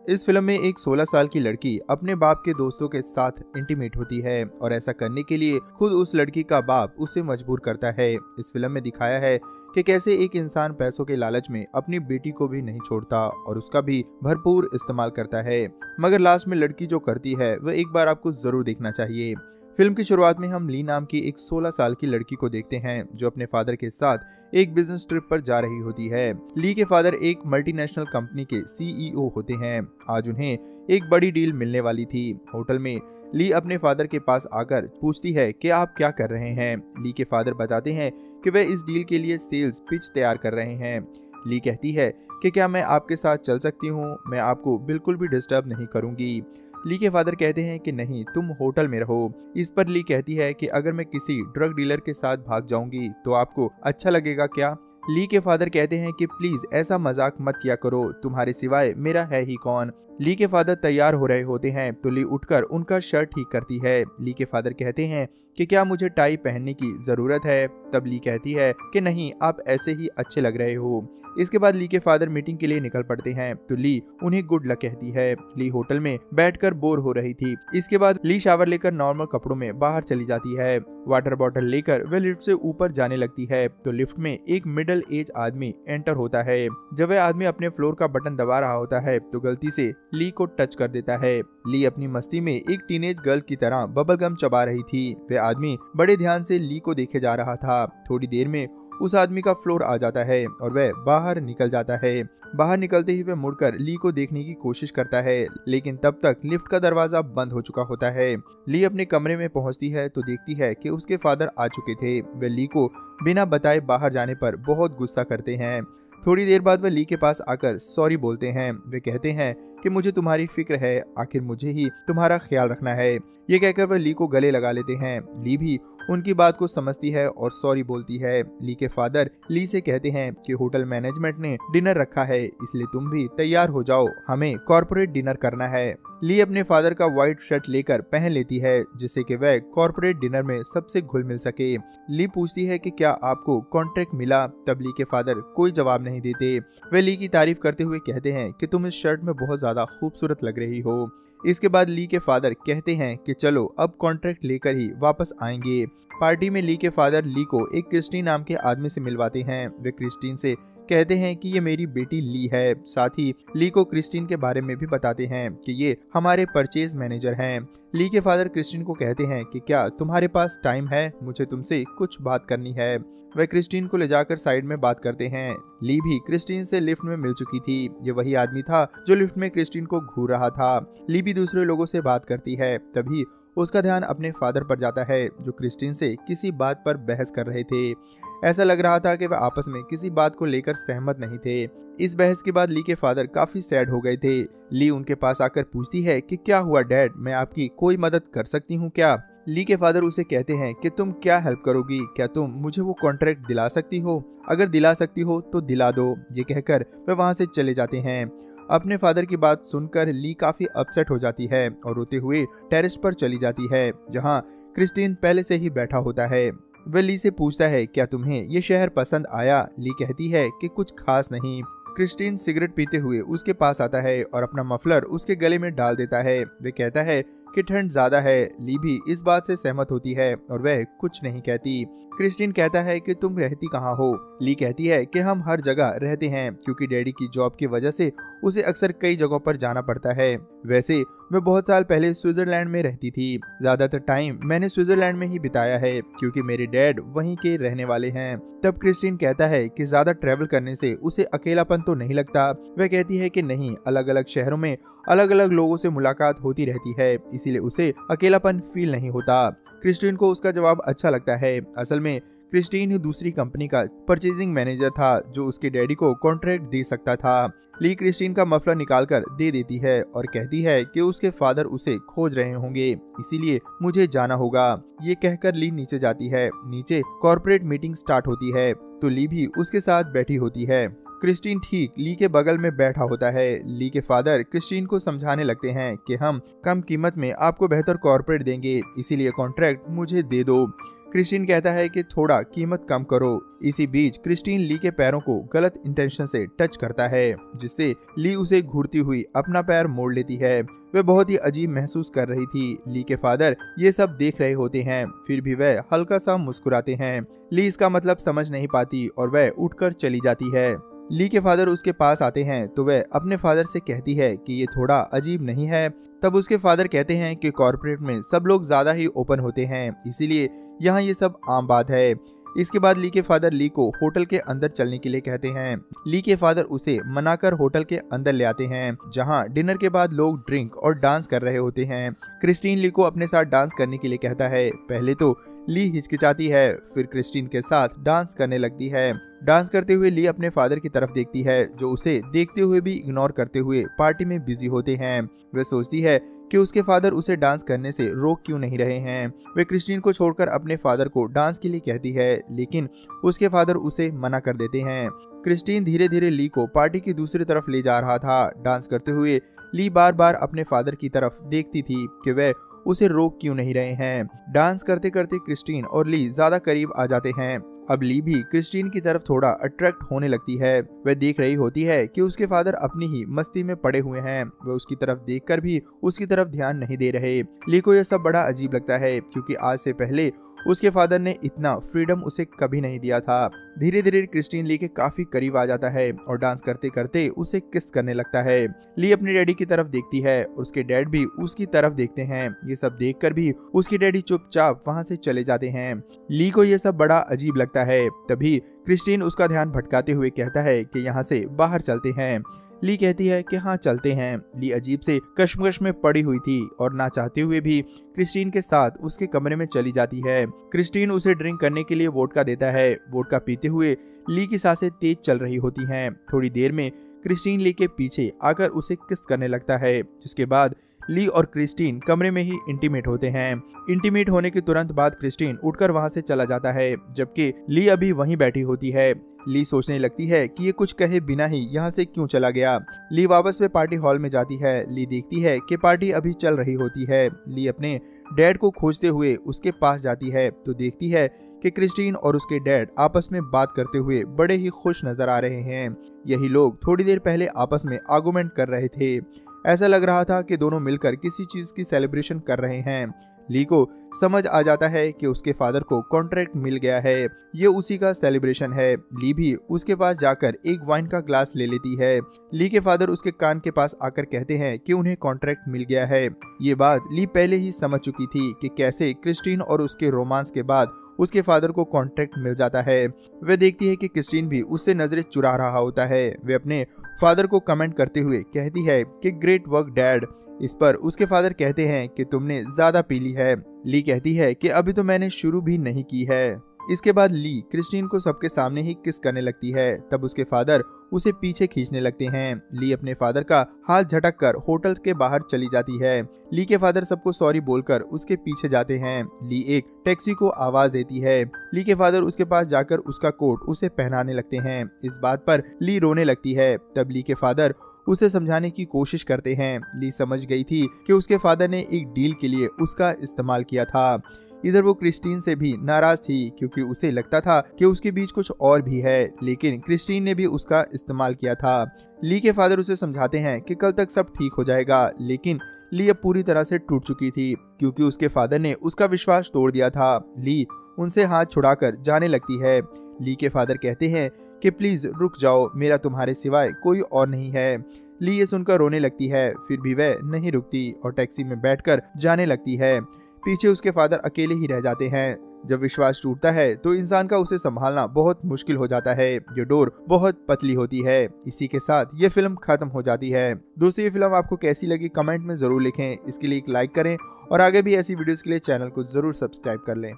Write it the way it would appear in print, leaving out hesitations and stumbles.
इस फिल्म में एक 16 साल की लड़की अपने बाप के दोस्तों के साथ इंटीमेट होती है और ऐसा करने के लिए खुद उस लड़की का बाप उसे मजबूर करता है। इस फिल्म में दिखाया है कि कैसे एक इंसान पैसों के लालच में अपनी बेटी को भी नहीं छोड़ता और उसका भी भरपूर इस्तेमाल करता है, मगर लास्ट में लड़की जो करती है वह एक बार आपको जरूर देखना चाहिए। फिल्म की शुरुआत में हम ली नाम की एक 16 साल की लड़की को देखते हैं जो अपने फादर के साथ एक बिजनेस ट्रिप पर जा रही होती है। ली के फादर एक मल्टीनेशनल कंपनी के सीईओ होते हैं। आज उन्हें एक बड़ी डील मिलने वाली थी। होटल में ली अपने फादर के पास आकर पूछती है कि आप क्या कर रहे हैं। ली के फादर बताते हैं कि वे इस डील के लिए सेल्स पिच तैयार कर रहे हैं। ली कहती है कि क्या मैं आपके साथ चल सकती हूँ, मैं आपको बिल्कुल भी डिस्टर्ब नहीं करूंगी। ली के फादर कहते हैं कि नहीं, तुम होटल में रहो। इस पर ली कहती है कि अगर मैं किसी ड्रग डीलर के साथ भाग जाऊंगी तो आपको अच्छा लगेगा क्या? ली के फादर कहते हैं कि प्लीज ऐसा मजाक मत किया करो, तुम्हारे सिवाय मेरा है ही कौन। ली के फादर तैयार हो रहे होते हैं तो ली उठकर उनका शर्ट ठीक करती है। ली के फादर कहते हैं कि क्या मुझे टाई पहनने की जरूरत है? तब ली कहती है कि नहीं, आप ऐसे ही अच्छे लग रहे हो। इसके बाद ली के फादर मीटिंग के लिए निकल पड़ते हैं तो ली उन्हें गुड लक कहती है। ली होटल में बैठकर बोर हो रही थी। इसके बाद ली शावर लेकर नॉर्मल कपड़ों में बाहर चली जाती है। वाटर बॉटल लेकर वह लिफ्ट से ऊपर जाने लगती है तो लिफ्ट में एक मिडिल एज आदमी एंटर होता है। जब वह आदमी अपने फ्लोर का बटन दबा रहा होता है तो गलती से ली को टच कर देता है। ली अपनी मस्ती में एक टीनेज गर्ल की तरह बबल गम चबा रही थी। वह आदमी बड़े ध्यान से ली को देखे जा रहा था। थोड़ी देर में उस आदमी का फ्लोर आ जाता है और वह बाहर निकल जाता है। बाहर निकलते ही वह मुड़कर ली को देखने की कोशिश करता है, लेकिन तब तक लिफ्ट का दरवाजा बंद हो चुका होता है। ली अपने कमरे में पहुंचती है तो देखती है कि उसके फादर आ चुके थे। वे ली को बिना बताए बाहर जाने पर बहुत गुस्सा करते हैं। थोड़ी देर बाद वह ली के पास आकर सॉरी बोलते हैं। वे कहते हैं कि मुझे तुम्हारी फिक्र है, आखिर मुझे ही तुम्हारा ख्याल रखना है। ये कहकर वह ली को गले लगा लेते हैं। ली भी उनकी बात को समझती है और सॉरी बोलती है। ली के फादर ली से कहते हैं कि होटल मैनेजमेंट ने डिनर रखा है, इसलिए तुम भी तैयार हो जाओ, हमें कॉर्पोरेट डिनर करना है। ली अपने फादर का व्हाइट शर्ट लेकर पहन लेती है जिससे कि वह कॉर्पोरेट डिनर में सबसे घुल मिल सके। ली पूछती है कि क्या आपको कॉन्ट्रैक्ट मिला? तब ली के फादर कोई जवाब नहीं देते। वे ली की तारीफ करते हुए कहते हैं कि तुम इस शर्ट में बहुत ज्यादा खूबसूरत लग रही हो। इसके बाद ली के फादर कहते हैं कि चलो अब कॉन्ट्रैक्ट लेकर ही वापस आएंगे। पार्टी में ली के फादर ली को एक क्रिस्टीन नाम के आदमी से मिलवाते हैं। वे क्रिस्टीन से कहते हैं कि ये मेरी बेटी ली है। साथ ही ली को क्रिस्टीन के बारे में भी बताते हैं कि ये हमारे परचेज मैनेजर हैं। ली के फादर क्रिस्टीन को कहते हैं कि क्या तुम्हारे पास टाइम है, मुझे तुमसे कुछ बात करनी है। वह क्रिस्टीन को ले जाकर साइड में बात करते हैं। ली भी क्रिस्टीन से लिफ्ट में मिल चुकी थी। ये वही आदमी था जो लिफ्ट में क्रिस्टीन को घूर रहा था। ली भी दूसरे लोगों से बात करती है। तभी उसका ध्यान अपने फादर पर जाता है जो क्रिस्टीन से किसी बात पर बहस कर रहे थे। ऐसा लग रहा था कि वह आपस में किसी बात को लेकर सहमत नहीं थे। इस बहस के बाद ली के फादर काफी सैड हो गए थे। ली उनके पास आकर पूछती है कि क्या हुआ डैड, मैं आपकी कोई मदद कर सकती हूँ क्या? ली के फादर उसे कहते हैं कि तुम क्या हेल्प करोगी, क्या तुम मुझे वो कॉन्ट्रैक्ट दिला सकती हो? अगर दिला सकती हो तो दिला दो। ये कहकर वह वहाँ से चले जाते हैं। अपने फादर की बात सुनकर ली काफी अपसेट हो जाती है और रोते हुए टेरेस पर चली जाती है जहाँ क्रिस्टीन पहले से ही बैठा होता है। वह ली से पूछता है क्या तुम्हें ये शहर पसंद आया? ली कहती है कि कुछ खास नहीं। क्रिस्टीन सिगरेट पीते हुए उसके पास आता है और अपना मफलर उसके गले में डाल देता है। वह कहता है कि ठंड ज्यादा है। ली भी इस बात से सहमत होती है और वह कुछ नहीं कहती। क्रिस्टीन कहता है कि तुम रहती कहाँ हो? ली कहती है कि हम हर जगह रहते हैं क्योंकि डैडी की जॉब की वजह से उसे अक्सर कई जगहों पर जाना पड़ता है। वैसे मैं बहुत साल पहले स्विट्जरलैंड में रहती थी। ज्यादातर टाइम मैंने स्विट्जरलैंड में ही बिताया है क्योंकि मेरे डैड वहीं के रहने वाले हैं। तब क्रिस्टीन कहता है कि ज्यादा ट्रैवल करने से उसे अकेलापन तो नहीं लगता? वह कहती है कि नहीं, अलग अलग शहरों में अलग अलग लोगों से मुलाकात होती रहती है, इसीलिए उसे अकेलापन फील नहीं होता। क्रिस्टीन को उसका जवाब अच्छा लगता है। असल में क्रिस्टीन ही दूसरी कंपनी का परचेजिंग मैनेजर था जो उसके डैडी को कॉन्ट्रैक्ट दे सकता था। ली क्रिस्टीन का मफलर निकालकर दे देती है और कहती है कि उसके फादर उसे खोज रहे होंगे, इसीलिए मुझे जाना होगा। ये कहकर ली नीचे जाती है। नीचे कॉर्पोरेट मीटिंग स्टार्ट होती है तो ली भी उसके साथ बैठी होती है। क्रिस्टीन ठीक ली के बगल में बैठा होता है। ली के फादर क्रिस्टीन को समझाने लगते हैं कि हम कम कीमत में आपको बेहतर कॉर्पोरेट देंगे, इसीलिए कॉन्ट्रैक्ट मुझे दे दो। क्रिस्टीन कहता है कि थोड़ा कीमत कम करो। इसी बीच क्रिस्टीन ली के पैरों को गलत इंटेंशन से टच करता है, जिससे ली उसे घूरती हुई अपना पैर मोड़ लेती है। वह बहुत ही अजीब महसूस कर रही थी। ली के फादर ये सब देख रहे होते हैं, फिर भी वह हल्का सा मुस्कुराते हैं। ली इसका मतलब समझ नहीं पाती और वह उठकर चली जाती है। ली के फादर उसके पास आते हैं तो वह अपने फादर से कहती है कि ये थोड़ा अजीब नहीं है। तब उसके फादर कहते हैं कि कॉर्पोरेट में सब लोग ज्यादा ही ओपन होते हैं, इसीलिए यहाँ ये सब आम बात है। इसके बाद ली के फादर ली को होटल के अंदर चलने के लिए कहते हैं। ली के फादर उसे मनाकर होटल के अंदर ले आते हैं, जहां डिनर के बाद लोग ड्रिंक और डांस कर रहे होते हैं। क्रिस्टीन ली को अपने साथ डांस करने के लिए कहता है। पहले तो ली हिचकिचाती है, फिर क्रिस्टीन के साथ डांस करने लगती है। डांस करते हुए ली अपने फादर की तरफ देखती है, जो उसे देखते हुए भी इग्नोर करते हुए पार्टी में बिजी होते हैं। वह सोचती है कि उसके फादर उसे डांस करने से रोक क्यों नहीं रहे हैं। वे क्रिस्टीन को छोड़कर अपने फादर को डांस के लिए कहती है, लेकिन उसके फादर उसे मना कर देते हैं। क्रिस्टीन धीरे धीरे ली को पार्टी की दूसरी तरफ ले जा रहा था। डांस करते हुए ली बार बार अपने फादर की तरफ देखती थी कि वह उसे रोक क्यों नहीं रहे हैं। डांस करते करते क्रिस्टीन और ली ज्यादा करीब आ जाते हैं। अब ली भी क्रिस्टीन की तरफ थोड़ा अट्रैक्ट होने लगती है। वह देख रही होती है कि उसके फादर अपनी ही मस्ती में पड़े हुए हैं। वह उसकी तरफ देखकर भी उसकी तरफ ध्यान नहीं दे रहे। ली को यह सब बड़ा अजीब लगता है, क्योंकि आज से पहले उसके फादर ने इतना फ्रीडम उसे कभी नहीं दिया था। धीरे धीरे क्रिस्टीन ली के काफी करीब आ जाता है और डांस करते करते उसे किस करने लगता है। ली अपने डैडी की तरफ देखती है और उसके डैड भी उसकी तरफ देखते हैं। ये सब देखकर भी उसके डैडी चुपचाप वहां से चले जाते हैं। ली को ये सब बड़ा अजीब लगता है। तभी क्रिस्टीन उसका ध्यान भटकाते हुए कहता है कि यहाँ से बाहर चलते हैं। ली कहती है कि हाँ चलते हैं। ली अजीब से कश्मकश में पड़ी हुई थी और ना चाहते हुए भी क्रिस्टीन के साथ उसके कमरे में चली जाती है। क्रिस्टीन उसे ड्रिंक करने के लिए वोडका देता है। वोडका पीते हुए ली की सांसें तेज चल रही होती हैं। थोड़ी देर में क्रिस्टीन ली के पीछे आकर उसे किस करने लगता है, जिसके बाद ली और क्रिस्टीन कमरे में ही इंटीमेट होते हैं। इंटीमेट होने के तुरंत बाद क्रिस्टीन उठकर वहां से चला जाता है, जबकि ली अभी वहीं बैठी होती है। ली सोचने लगती है कि ये कुछ कहे बिना ही यहाँ से क्यों चला गया। ली वापस में पार्टी हॉल में जाती है। ली देखती है कि पार्टी अभी चल रही होती है। ली अपने डैड को खोजते हुए उसके पास जाती है तो देखती है कि क्रिस्टीन और उसके डैड आपस में बात करते हुए बड़े ही खुश नजर आ रहे हैं। यही लोग थोड़ी देर पहले आपस में आर्गुमेंट कर रहे थे। ऐसा लग रहा था कि दोनों मिलकर किसी चीज की सेलिब्रेशन कर रहे हैं। ली को समझ आ जाता है कि उसके फादर को कॉन्ट्रैक्ट मिल गया है, ये उसी का सेलिब्रेशन है। ली भी उसके पास जाकर एक वाइन का ग्लास ले लेती है। ली के फादर उसके कान के पास आकर कहते हैं कि उन्हें कॉन्ट्रैक्ट मिल गया है। ये बात ली पहले ही समझ चुकी थी कि कैसे क्रिस्टीन और उसके रोमांस के बाद उसके फादर को कॉन्ट्रैक्ट मिल जाता है। वह देखती है कि क्रिस्टीन भी उससे नजरें चुरा रहा होता है। वे अपने फादर को कमेंट करते हुए कहती है कि ग्रेट वर्क डैड। इस पर उसके फादर कहते हैं कि तुमने ज्यादा पी ली है। ली कहती है कि अभी तो मैंने शुरू भी नहीं की है। इसके बाद ली क्रिस्टीन को सबके सामने ही किस करने लगती है। तब उसके फादर उसे पीछे खींचने लगते हैं। ली अपने फादर का हाथ झटक कर होटल के बाहर चली जाती है। ली के फादर सबको सॉरी बोलकर उसके पीछे जाते हैं। ली एक टैक्सी को आवाज देती है। ली के फादर उसके पास जाकर उसका कोट उसे पहनाने लगते हैं। इस बात पर ली रोने लगती है। तब ली के फादर उसे समझाने की कोशिश करते हैं। ली समझ गई थी कि उसके फादर ने एक डील के लिए उसका इस्तेमाल किया था। इधर वो क्रिस्टीन से भी नाराज थी, क्योंकि उसे लगता था कि उसके बीच कुछ और भी है, लेकिन क्रिस्टीन ने भी उसका इस्तेमाल किया था। ली के फादर उसे समझाते हैं कि कल तक सब ठीक हो जाएगा, लेकिन ली अब पूरी तरह से टूट चुकी थी, क्योंकि उसके फादर ने उसका विश्वास तोड़ दिया था। ली उनसे हाथ छुड़ाकर जाने लगती है। ली के फादर कहते हैं कि प्लीज रुक जाओ, मेरा तुम्हारे सिवाय कोई और नहीं है। ली ये सुनकर रोने लगती है, फिर भी वह नहीं रुकती और टैक्सी में बैठकर जाने लगती है। पीछे उसके फादर अकेले ही रह जाते हैं। जब विश्वास टूटता है तो इंसान का उसे संभालना बहुत मुश्किल हो जाता है। ये डोर बहुत पतली होती है। इसी के साथ ये फिल्म खत्म हो जाती है। दोस्तों, ये फिल्म आपको कैसी लगी कमेंट में जरूर लिखें। इसके लिए एक लाइक करें और आगे भी ऐसी वीडियोस के लिए चैनल को जरूर सब्सक्राइब कर लें।